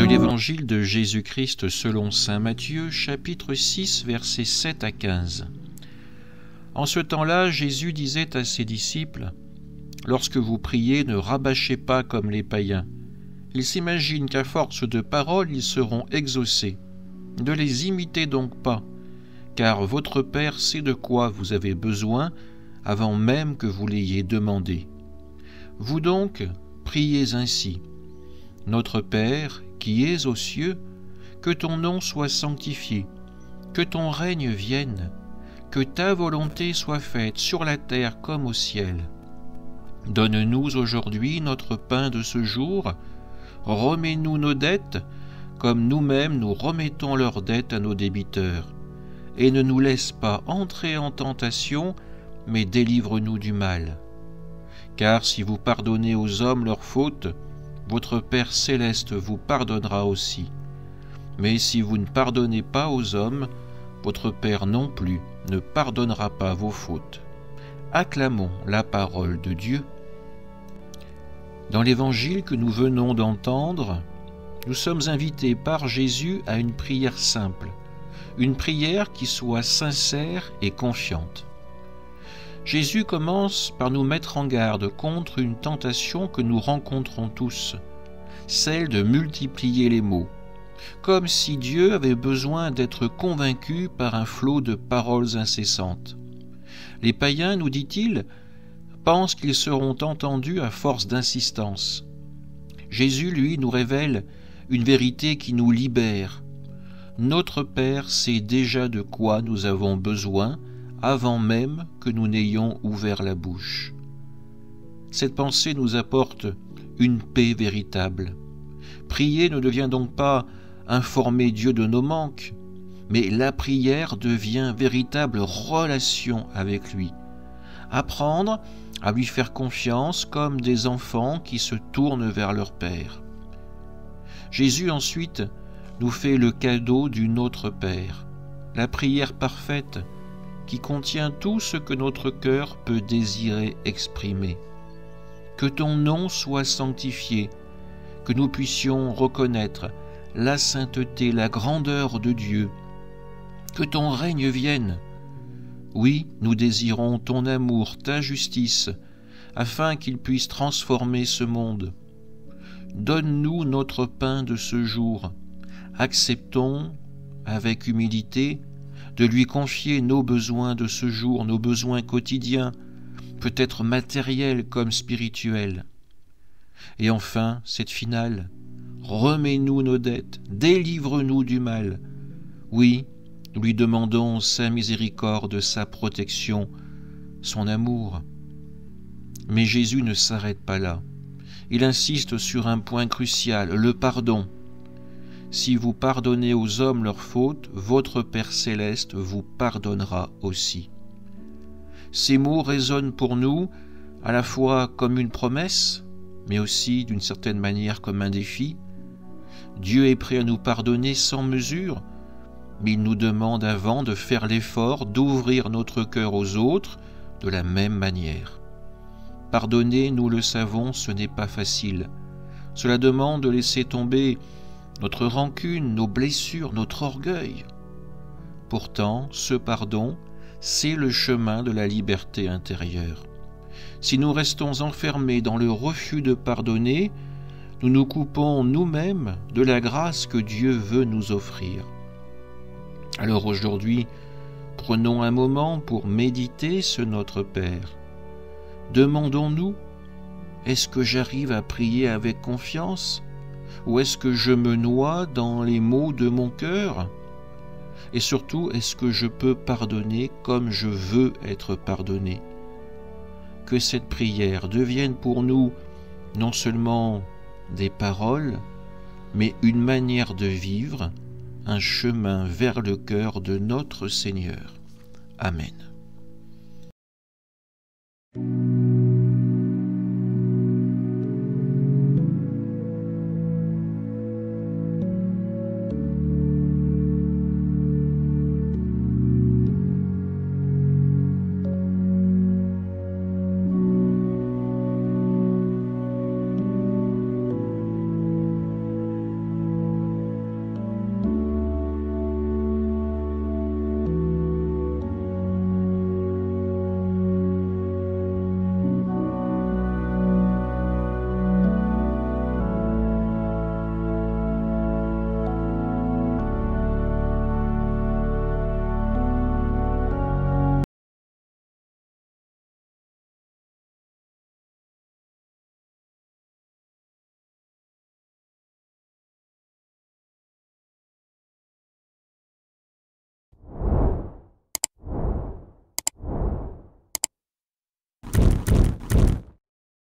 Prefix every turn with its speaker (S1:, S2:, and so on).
S1: l'Évangile de Jésus-Christ selon saint Matthieu, chapitre 6, versets 7 à 15. En ce temps-là, Jésus disait à ses disciples : « Lorsque vous priez, ne rabâchez pas comme les païens. Ils s'imaginent qu'à force de paroles, ils seront exaucés. Ne les imitez donc pas, car votre Père sait de quoi vous avez besoin avant même que vous l'ayez demandé. Vous donc, priez ainsi. Notre Père, qui es aux cieux, que ton nom soit sanctifié, que ton règne vienne, que ta volonté soit faite sur la terre comme au ciel. Donne-nous aujourd'hui notre pain de ce jour, remets-nous nos dettes, comme nous-mêmes nous remettons leurs dettes à nos débiteurs, et ne nous laisse pas entrer en tentation, mais délivre-nous du mal. Car si vous pardonnez aux hommes leurs fautes, votre Père céleste vous pardonnera aussi. Mais si vous ne pardonnez pas aux hommes, votre Père non plus ne pardonnera pas vos fautes. » Acclamons la parole de Dieu. Dans l'Évangile que nous venons d'entendre, nous sommes invités par Jésus à une prière simple, une prière qui soit sincère et confiante. Jésus commence par nous mettre en garde contre une tentation que nous rencontrons tous, celle de multiplier les mots, comme si Dieu avait besoin d'être convaincu par un flot de paroles incessantes. Les païens, nous dit-il, pensent qu'ils seront entendus à force d'insistance. Jésus, lui, nous révèle une vérité qui nous libère. Notre Père sait déjà de quoi nous avons besoin avant même que nous n'ayons ouvert la bouche. Cette pensée nous apporte une paix véritable. Prier ne devient donc pas informer Dieu de nos manques, mais la prière devient véritable relation avec lui. Apprendre à lui faire confiance comme des enfants qui se tournent vers leur Père. Jésus ensuite nous fait le cadeau du Notre Père, la prière parfaite qui contient tout ce que notre cœur peut désirer exprimer. Que ton nom soit sanctifié, que nous puissions reconnaître la sainteté, la grandeur de Dieu. Que ton règne vienne. Oui, nous désirons ton amour, ta justice, afin qu'il puisse transformer ce monde. Donne-nous notre pain de ce jour. Acceptons, avec humilité, de lui confier nos besoins de ce jour, nos besoins quotidiens, peut-être matériels comme spirituels. Et enfin, cette finale, remets-nous nos dettes, délivre-nous du mal. Oui, nous lui demandons sa miséricorde, sa protection, son amour. Mais Jésus ne s'arrête pas là. Il insiste sur un point crucial, le pardon. Si vous pardonnez aux hommes leurs fautes, votre Père céleste vous pardonnera aussi. Ces mots résonnent pour nous à la fois comme une promesse, mais aussi d'une certaine manière comme un défi. Dieu est prêt à nous pardonner sans mesure, mais il nous demande avant de faire l'effort d'ouvrir notre cœur aux autres de la même manière. Pardonner, nous le savons, ce n'est pas facile. Cela demande de laisser tomber notre rancune, nos blessures, notre orgueil. Pourtant, ce pardon, c'est le chemin de la liberté intérieure. Si nous restons enfermés dans le refus de pardonner, nous nous coupons nous-mêmes de la grâce que Dieu veut nous offrir. Alors aujourd'hui, prenons un moment pour méditer ce Notre Père. Demandons-nous, est-ce que j'arrive à prier avec confiance ? Ou est-ce que je me noie dans les maux de mon cœur ? Et surtout, est-ce que je peux pardonner comme je veux être pardonné ? Que cette prière devienne pour nous non seulement des paroles, mais une manière de vivre, un chemin vers le cœur de notre Seigneur. Amen.